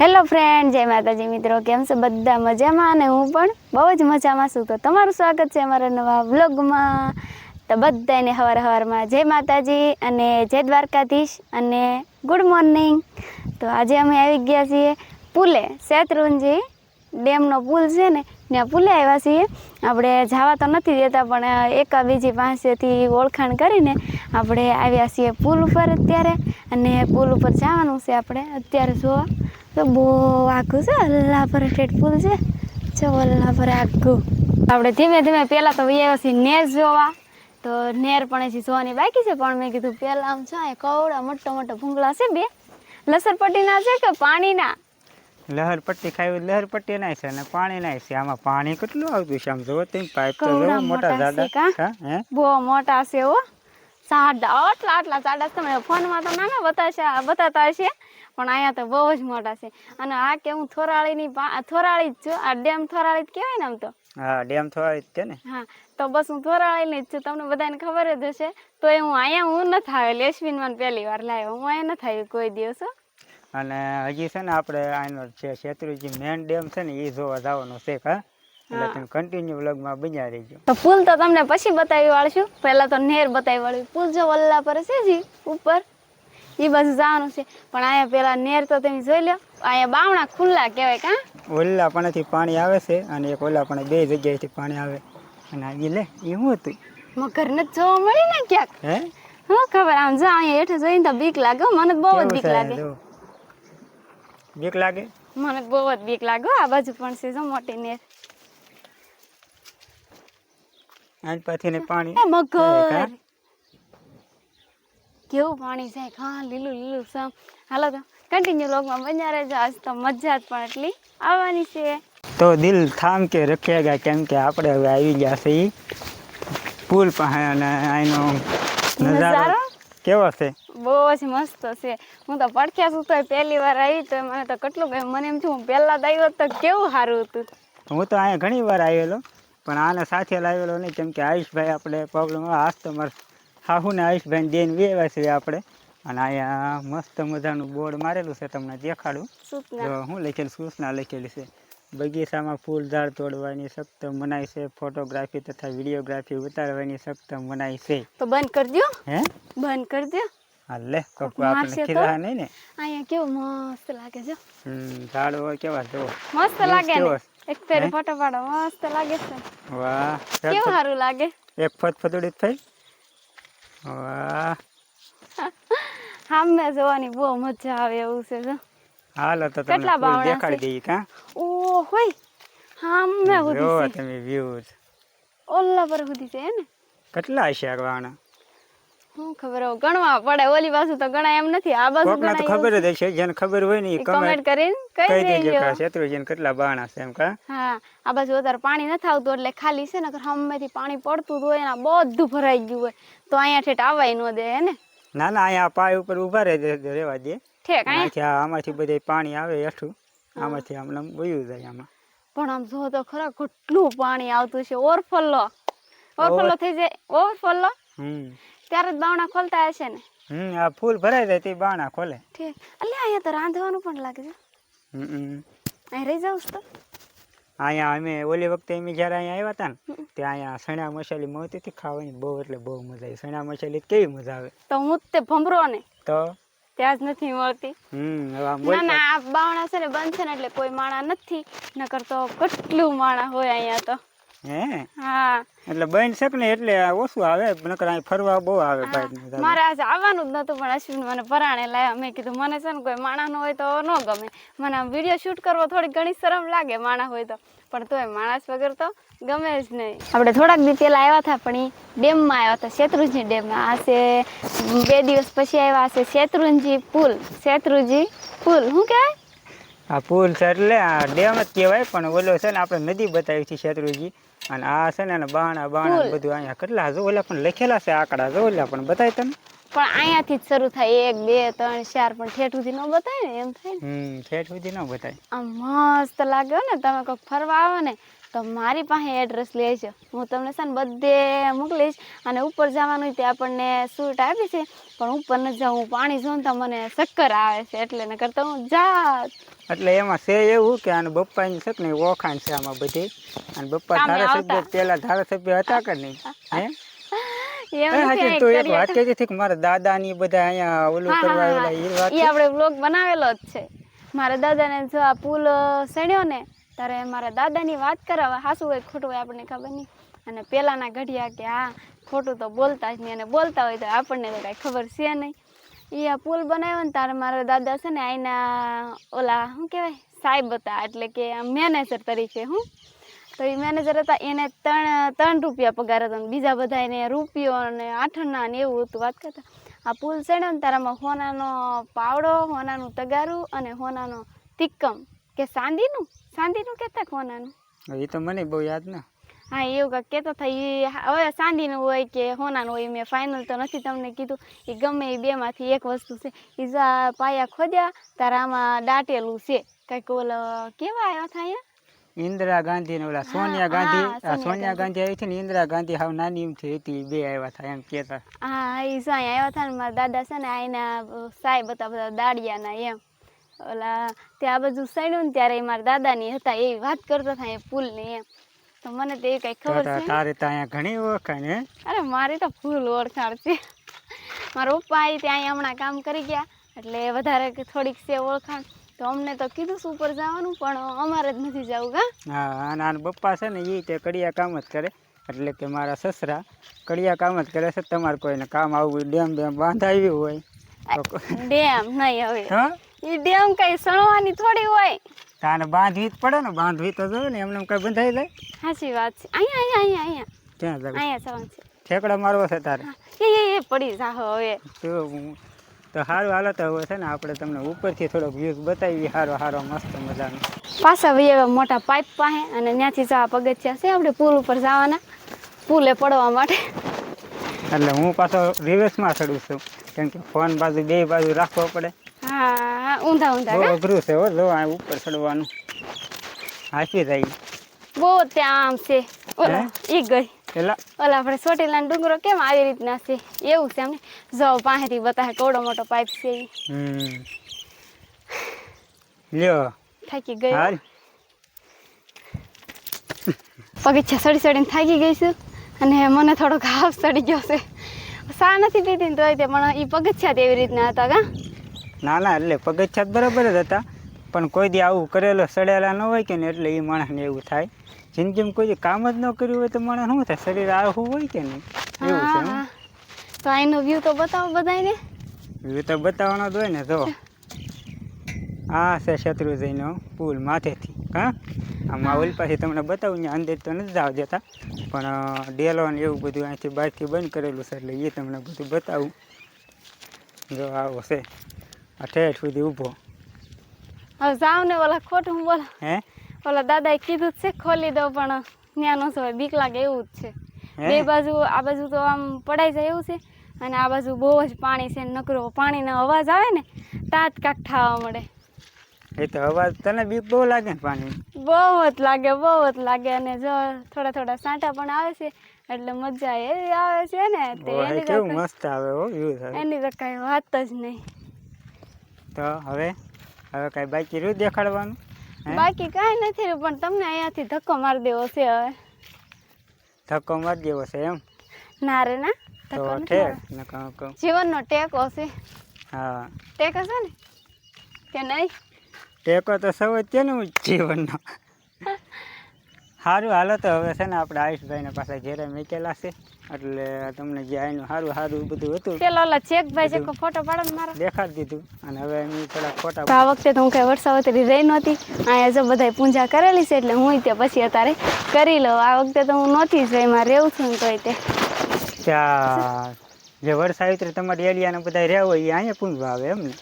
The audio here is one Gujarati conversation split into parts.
હેલો ફ્રેન્ડ, જય માતાજી મિત્રો. કેમ છો બધા? મજામાં? અને હું પણ બહુ જ મજામાં છું. તો તમારું સ્વાગત છે અમારા નવા વ્લોગમાં. તો બધાને હવારમાં જય માતાજી અને જય દ્વારકાધીશ અને ગુડ મોર્નિંગ. તો આજે અમે આવી ગયા છીએ પુલે. શેત્રુંજી ડેમનો પુલ છે ને, ત્યાં પુલે આવ્યા છીએ. આપણે જવા તો નથી દેતા, પણ એકા બીજી પાસેથી ઓળખાણ કરીને આપણે આવ્યા છીએ પુલ ઉપર અત્યારે. અને પુલ ઉપર જવાનું છે આપણે અત્યારે જોવા. તો બહુ આખું છે, અલ્લા પર ઠેઠ પુલ છે. જો અલ્લા પર આખું. આપણે ધીમે ધીમે પહેલાં તો આવ્યા છીએ નેર જોવા. તો નેર પણ હજી જોવાની બાકી છે, પણ મેં કીધું પહેલાં આમ છે કવડા મોટા ભૂંગળા છે બે. લસરપટ્ટીના છે કે પાણીના? લહરપટ્ટી ખાવી લહરપટ્ટી નાય છે અને પાણી નાય છે. આમાં પાણી કેટલું આવતું છે આમ જોવો તમે. પાઇપ તો જોવો મોટા જાડા. હે બહુ મોટા છે હો. સાડા આટલા સાડા તમે ફોનમાં તો નાના બતાતા હશે, પણ અહીંયા તો બહુ જ મોટા છે. અને આ કે હું થોરાળી જ છું. આ ડેમ થોરાળી જ કહેવાય ને આમ તો. હા, ડેમ થોરાળી જ છે ને. હા, તો બસ હું થોરાળીની જ છું. તમને બધાને ખબર જ હશે. તો હું નથી આવેલી. અશ્વિન મને પહેલી વાર લાવ્યો. હું અહીંયા નથી આવી કોઈ દિવસ. અને હજી છે ને આપણે આનો છે શેત્રુંજી મેન ડેમ છે ને એ જોવા જવાનો છે. હા, એટલે તમે કન્ટિન્યુ વ્લોગમાં બન્યા રહેજો. તો પુલ તો તમને પછી બતાવી વાળશું. પહેલા તો નેર બતાવી વાળ્યું. પુલ જો વલ્લા પર છે જી ઉપર, એ બાજુ જવાનું છે. પણ અહીંયા પેલા નેર તો તમે જોઈ લો. અહીંયા બાવણા ખુલ્લા કહેવાય. કા ઓલા પાણીથી પાણી આવે છે અને એક ઓલા પણ બે જગ્યાએથી પાણી આવે. અને એ લે એ શું હતું? મગર ને જોવા મળી ને ક્યાંક. હે હું ખબર. આમ જો અહીંયા હેઠે જોઈને તો બીક લાગે. મને બહુ જ બીક લાગે. બીક લાગે? મને બહુ જ બીક લાગે. આ બાજુ પણ છે જો મોટી નેર. આજ પાછી ને પાણી મગર કેવું પાણી છે. હા, લીલું સમ. હાલો તો કન્ટિન્યુ વ્લોગમાં બન્યા રહેજો. આજ તો મજા જ પણ એટલી આવવાની છે. તો દિલ થામ કે રખેગા, કેમ કે આપણે હવે આવી ગયા છે પુલ પાસે. અને આનો નજારો કેવો છે? બહુ જ મસ્ત છે. હું તો પડખ્યા છું તો પહેલી વાર આવી તો મને તો કેટલું ગમે. મને એમ થયું પહેલા તો આવ્યો તો કેવું સારું હતું. હું તો અહીંયા ઘણી વાર આવેલો, પણ આને સાથે લાવેલો નહીં, કેમ કે આયુષભાઈ આપણે પ્રોબ્લેમ આજ તો મારે હાહુને આયુષભાઈને દેન વેવા છે આપણે. અને અહીંયા મસ્ત મજાનું બોર્ડ મારેલું છે, તમને દેખાડું. તો હું લખેલું સૂચના લખેલી છે. બગીચામાં ફૂલ ઝાડ તોડવાની સખ્ત મનાઈ છે. ફોટોગ્રાફી તથા વિડીયોગ્રાફી ઉતારવાની સખ્ત મનાઈ છે. તો બંધ કરી દો. હે બંધ કરી દો. હા લે, આપણે ખીલા નહીં ને. અહીંયા કેવું મસ્ત લાગે છે. ઝાડ હોય કેવા જો મસ્ત લાગે ને. એક ફેરે ફોટો પાડો. મસ્ત લાગે છે. વાહ, કેવું સારું લાગે. એક ફતફતડી થઈ. વાહ, સામે જોવાની બહુ મજા આવે એવું છે. હાલો તો તમને ફૂલ દેખાડી દઈએ. કા ઓ હોય સામે જો સુધી છે. તમે વ્યૂઝ ઓલા પર સુધી છે ને. કેટલા હશે આ વાણા? હું ખબર હો ગણવા પડે. ઓલી બાજુ તો ગણાય એમ નથી. આ બાજુ કોકને તો ખબર જ હશે. જેને ખબર હોય ને એ કમેન્ટ કરીને કહી દેજો કે શેત્રુંજીને કેટલા બાણા છે એમ. કા હા, આ બાજુ વધારે પાણી નથી આવતું એટલે ખાલી છે ને. સામેથી પાણી પડતું હોય ને બધું ભરાઈ ગયું હોય તો અહીંયા ઠેઠ આવાય ન દે હે ને. ના ના, અહીંયા પાય ઉપર ઉભા રહેવા દે. ઠેક આમાંથી બધે પાણી આવે હેઠું. આમાંથી આમ વયું જાય આમાં. પણ આમ જો તો ખરા કેટલું પાણી આવતું છે. ઓવરફ્લો થઈ જાય. ઓવરફ્લો ત્યારે જ બાવણા ખોલતા હશે ને. આ ફૂલ ભરાઈ જાય તે બાવણા ખોલે. ઠીક. એટલે અહીંયા તો રાંધવાનું પણ લાગે છે. અહીં રહી જાવ તો અહીંયા અમે ઓલી વખતે અમે જયારે અહીંયા આવ્યા હતા ને, ત્યાં અહીંયા સણા મસાલી મળતી હતી ખાવાની. બહુ એટલે બહુ મજા આવી. સણા મસાલી કેવી મજા આવે. તો હું તે ભમરો ને તો ત્યાં જ નથી મળતી. ના ના, આ બાવણા છે ને બંધ છે ને એટલે કોઈ માણા નથી. નકર તો કેટલું માણા હોય અહીંયા તો. હે હા, એટલે બંધ છે ને એટલે ઓછું આવે. નકર અહીં ફરવા બહુ આવે. મારે આજે આવવાનું જ નતું, પણ અશ્વિન મને પરાણે લાવ્યા. મેં કીધું મને છે ને કોઈ માણા ન હોય તો ન ગમે. મને આમ વિડીયો શૂટ કરવો થોડી ઘણી શરમ લાગે માણા હોય તો, પણ તોય માણસ વગર તો ગમે જ નહીં. આપણે થોડાક દી પહેલા આવ્યા હતા, પણ એ ડેમમાં આવ્યા હતા, શેત્રુંજી ડેમમાં. આ છે 2 દિવસ પછી આવ્યા છે શેત્રુંજી પુલ. શેત્રુંજી પુલ શું કહેવાય? આ પુલ છે એટલે આ ડેમ જ કહેવાય, પણ ઓલો છે ને આપણે નદી બતાવી છે શેત્રુંજી. અને આ છે ને બાણા બધું અહીંયા કેટલા જો ઓલા પણ લખેલા છે આંકડા. જો ઓલા પણ બતાય તમે. પણ અહીંયાથી જ શરૂ થાય 1 2 3 4, પણ ઠેઠ સુધી ન બતાય ને એમ થાય ને. ઠેઠ સુધી ન બતાય. આમ મસ્ત લાગે ને. તમે કોઈક ફરવા આવો ને તો મારી પાસે એડ્રેસ લેજો. હું તમને છે ને બધે મોકલીશ. અને ઉપર જવાનું તે આપણને સૂટ આપી છે, પણ ઉપર ન જાઉં. હું પાણી જોઉં તો મને ચક્કર આવે છે, એટલે ન કરતા હું જાત એટલે એમાં છે એવું કે આને બપ્પાની છે ને ઓળખાણ છે આમાં બધી. અને બપ્પા કામે ધારાસભ્ય આવતા. પેલા ધારાસભ્ય હતા કે નહીં? હે એવું નથી હાચી અહીં તું એક કરીએ વાત તો. કહેતી હતી કે મારા દાદા ની બધા અહીંયા ઓલું હા કરવા હા હા આવેલા એ વાત એ છે? આપણે વ્લોગ બનાવેલો જ છે. મારા દાદાને જો આ પુલ સડ્યો ને ત્યારે મારા દાદાની વાત કરાવવા હાસું હોય ખોટું હોય આપણને ખબર નહીં. અને પેલાના ઘડિયા કે હા ખોટું તો બોલતા જ નહીં અને બોલતા હોય તો આપણને તો કાંઈ ખબર છે નહીં. એ આ પુલ બનાવ્યો ને તારે મારા દાદા છે ને અહીંના ઓલા શું કહેવાય સાહેબ હતા એટલે કે મેનેજર તરીકે તો એ મેનેજર હતા એને 3 રૂપિયા પગાર હતો ને બીજા બધા એને રૂપિયો અને 8 આના ને એવું હતું વાત કરતા. આ પુલ ચડ્યો ને તારામાં હોનાનો પાવડો, હોનાનું તગારું અને હોનાનો તિક્કમ કે સાંદીનું કહેતા હોનાનું. એ તો મને બહુ યાદ ના. હા એવું કાંઈક કહેતો થાય. એ હવે ચાંદીનું હોય કે હોનાનું હોય મેં ફાઇનલ તો નથી તમને કીધું. એ ગમે એ બેમાંથી એક વસ્તુ છે. એ જો આ પાયા ખોદ્યા તારા આમાં દાટેલું છે કંઈક ઓલો કેવા આવ્યા હતા અહીંયા ઇન્દિરા ગાંધી ને ઓલા સોનિયા ગાંધી. સોનિયા ગાંધી આવી છે ને ઇન્દિરા ગાંધી હાવ નાની એમથી હતી બે આવ્યા હતા એમ કહેતા. હા એ જો અહીંયા આવ્યા હતા ને મારા દાદા છે ને અહીંના સાહેબ હતા બધા દાડિયાના એમ ઓલા ત્યાં બધું સડ્યું ને ત્યારે મારા દાદાની હતા એ વાત કરતા હતા એ પુલની એમ. તો મને તો એ કઈ ખબર છે. તારે તો અહીંયા ઘણી ઓળખાણ હે? અરે મારી તો ફૂલ ઓળખાણ છે. મારા પપ્પા અહીં ત્યાં હમણાં કામ કરી ગયા એટલે વધારે થોડીક છે ઓળખાણ. તો અમને તો કીધું શું ઉપર જવાનું પણ અમારે જ નથી જવું કા. હા અને બપ્પા છે ને એ તે કડિયા કામ જ કરે એટલે કે મારા સસરા કડિયા કામ જ કરે છે. તમારે કોઈને કામ આવવું ડેમ બાંધાવ્યું હોય તો ડેમ નહીં હવે હા એ ડેમ કઈ સણવાની થોડી હોય. તાને બાંધવી જ પડે ને. બાંધવી તો જો ને એમને કઈ બંધાઈ જાય. સાચી વાત છે. અહીંયા ક્યાં જવું? અહીંયા જવાનું છે. ઠેકડો મારવો છે તારે? એ પડી જા હવે તો સારું હાલો તો હવે છે ને આપણે તમને ઉપરથી થોડોક વ્યૂઝ બતાવી સારો મસ્ત મજાનો. પાછા ભાઈ એવા મોટા પાઇપ પાસે અને ત્યાંથી જવા પગથિયા છે આપણે પુલ ઉપર જવાના પુલે પડવા માટે. એટલે હું પાછો રિવર્સમાં ચડું છું કેમ કે ફોન બાજુ બે બાજુ રાખવો પડે. હા ઊંધા બહુ અઘરું છે હો. જો આ ઉપર ચડવાનું હાંસી જાય. બહુ ત્યાં આમ છે ઓલા ઈ ગઈ પેલા ઓલા આપણે ચોટીલા ડુંગરો કેમ આવી રીતના છે એવું છે એમને. જો પાસેથી બતાવે કેવડો મોટો પાઇપ છે એ. લ્યો થાકી ગઈ હાલ. પગથિયા ચડીને થાકી ગઈ છું અને મને થોડો ઘાવ ચડી ગયો છે. સા નથી પીધી ને તોય તે પણ એ પગથિયા જ એવી રીતના હતા કા. ના એટલે પગથિયા બરાબર જ હતા પણ કોઈ દી આવું કરેલો સડેલા ન હોય કે ને એટલે એ માણસને એવું થાય. જિંદગીમાં કોઈ કામ જ ન કર્યું હોય તો માણસ શું થાય? શરીર આવું હોય કે નહીં એવું છે. તો અહીંનો વ્યૂ તો બતાવો બધાને. વ્યૂ તો બતાવવાનો જ હોય ને. જો આ છે શત્રુંજયનો પુલ માથેથી. હા આમાં ઓલી પાછી તમને બતાવું ને અંદર તો નથી જવા દેતા પણ ડેલો ને એવું બધું અહીંથી બહારથી બંધ કરેલું છે એટલે એ તમને બધું બતાવું. જો આવો છે આ ઠેઠ સુધી ઊભો. હવે જાવ ને ઓલા ખોટું બોલો. હે ઓલા દાદાએ કીધું જ છે ખોલી દો પણ ત્યાં ન હોય બીક લાગે એવું જ છે. બે બાજુ આ બાજુ તો આમ પડાઈ જાય એવું છે અને આ બાજુ બહુ જ પાણી છે. નકરો પાણીનો અવાજ આવે ને તાત કાક થવા મળે. એ તો અવાજ તને બીક બહુ લાગે ને પાણી? બહુ જ લાગે અને જો થોડા સાંટા પણ આવે છે એટલે મજા એવી આવે છે ને તે કેવું મસ્ત આવે હો વ્યૂ. એની તો કઈ વાત જ નહીં. તો હવે કઈ બાકી રહ્યું દેખાડવાનું? બાકી કાંઈ નથી રહ્યું પણ તમને અહીંયાથી ધક્કો મારી દેવો છે હવે. ધક્કો મારી દેવો છે એમ? ના રે ના તો ઠેક જીવનનો ટેકો છે. હા ટેકો છે ને કે નહીં? ટેકો તો સૌ જ છે ને જીવનનો. સારું હાલો તો હવે છે ને આપણે આયુષભાઈને પાછા ઘેરે મૂકેલા છે એટલે તમને જે આનું સારું બધું હતું પેલો ઓલા ચેકભાઈ છે ફોટો પાડો ને મારો દેખાડી દીધું. અને હવે એમ થોડાક ફોટા. આ વખતે તો હું કઈ વર્ષાવતરી રહી નહોતી. અહીંયા જો બધા પૂજા કરેલી છે એટલે હું તે પછી અત્યારે કરી લઉં. આ વખતે તો હું નહોતી જ એમાં રહેવું છું ને તોય તે ત્યાં જે વર્ષાવિત્રી તમારી એલિયાને બધા રહેવું હોય એ અહીંયા પૂંજવા આવે એમ ને?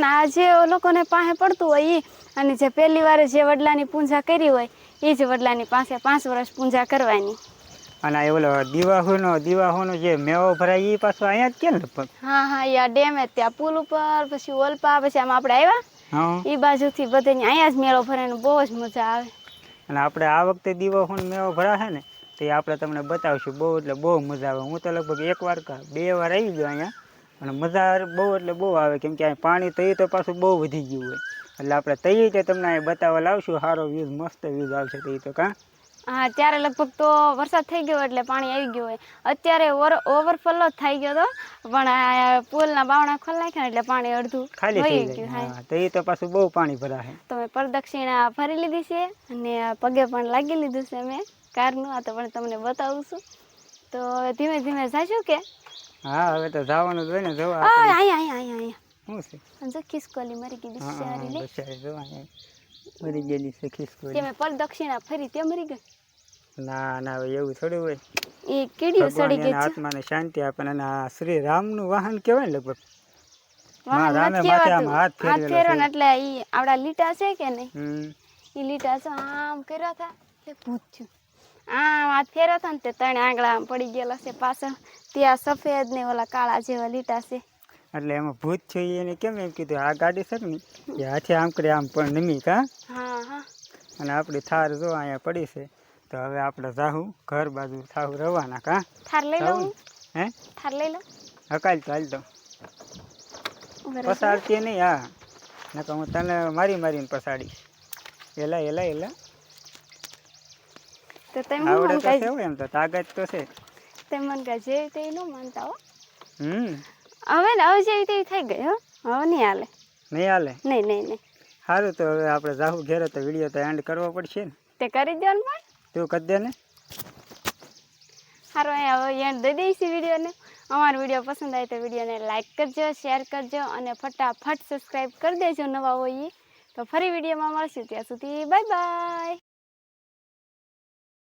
ના જે લોકોને પાસે પડતું હોય એ અને જે પહેલી વાર જે વડલાની પૂજા કરી હોય એ જ વડલાની પાસે 5 વર્ષ પૂજા કરવાની. અને ઓલો દીવાહોનો જે મેવો ભરાય એ પાછો અહીંયા જ કે ને લગભગ? હા એ આ ડેમે ત્યાં પુલ ઉપર પછી ઓલપા પછી આમ આપણે આવ્યા એ બાજુથી બધે અહીંયા જ મેળો ભરાય બહુ જ મજા આવે. અને આપણે આ વખતે દીવાહોનો મેવો ભરાશે ને તો એ આપણે તમને બતાવશું. બહુ એટલે બહુ મજા આવે. હું તો લગભગ 1 વાર 2 વાર આવી ગયો અહીંયા અને મજા બહુ એટલે બહુ આવે, કેમ કે અહીં પાણી તઈ તો પાછું બહુ વધી ગયું હોય, એટલે આપણે તઈ તે તમને અહીં બતાવવા લાવશું. સારો વ્યૂઝ, મસ્ત વ્યૂઝ આવશે તઈ તો. કાં હા, ત્યારે લગભગ તો વરસાદ થઈ ગયો એટલે પાણી આવી ગયું હોય. અત્યારે ઓવરફ્લો થઈ ગયો હતો, પણ આ પુલના બાવણા ખોલી નાખ્યા એટલે પાણી અડધું ખાલી વહી થઈ ગયું. જાય. હા, તઈ તો પાછું બહુ પાણી ભરાશે. તમે પ્રદક્ષિણા ફરી લીધી છે અને પગે પણ લાગી લીધું છે મેં કારનું. આ તો પણ તમને બતાવું છું. તો હવે ધીમે ધીમે જાશું કે? હા, હવે તો જવાનું જ હોય ને. જોવા અહીંયા શું છે? જો ખિસકોલી મરી ગઈ બિચારી લે. બિચારી જો અહીંયા મરી ગયેલી છે ખિસકોલી. તમે પ્રદક્ષિણા ફરી તે મરી ગઈ? ના ના, હવે એવું થોડું હોય. એ કીડીઓ સડી ભગવાન ગઈ એના છે. આત્માને શાંતિ આપે. અને આ શ્રી રામનું વાહન કહેવાય ને લગભગ. વાહન રામે નથી માથે કહેવાતું. આમ હાથ હાથ ફેરવેલો ફેરવો છે. ને એટલે ઈ આપડા લીટા છે કે નહીં, હમ એ લીટા છે આમ કર્યા હતા એટલે ભૂત થયું. આમ હાથ ફેરવ્યા હતા ને તે ત્રણ આંગળા આમ પડી ગયેલા છે પાછળ. ત્યાં સફેદ ને ઓલા કાળા જેવા લીટા છે. એટલે એમાં ભૂત છે એને કેમ એમ કીધું? આ ગાડી છે ને એ હાથે આમ કરી આમ પણ નમી. કાં હા હા. અને આપણી થાર જો અહીંયા પડી છે. તો હવે આપણે જાહું ઘર બાજુ થાવું રવાના. કાં થાર લઈ લઉં? હે થાર લઈ લઉં? હકાલ તો હાલ તો પસાડતી નહીં. હા, નકર હું તને મારીને પસાડીશ. એલા એલા એલા તો તમે આવડે મને તો કઈ છે એમ તો, તાકાત તો છે. તે મને કઈ જેવી તેવી ન માનતા હો. હમ હવે ને હવે જેવી તેવી થઈ ગઈ હો. હવે નહીં હાલે. નહીં હાલે? નહીં નહીં નહીં. સારું, તો હવે આપણે જાહું ઘેરે. તો વિડીયો તો એન્ડ કરવો પડશે ને. તે કરી દો ને પણ. તું કરી દે ને. સારું, અહીંયા હવે એન્ડ દઈ દઈશું વિડીયોને. અમારો વિડીયો પસંદ આવે તો વિડીયોને લાઇક કરજો, શેર કરજો અને ફટાફટ સબસ્ક્રાઈબ કરી દેજો નવા હોય. તો ફરી વિડીયોમાં મળશું. ત્યાં સુધી બાય બાય.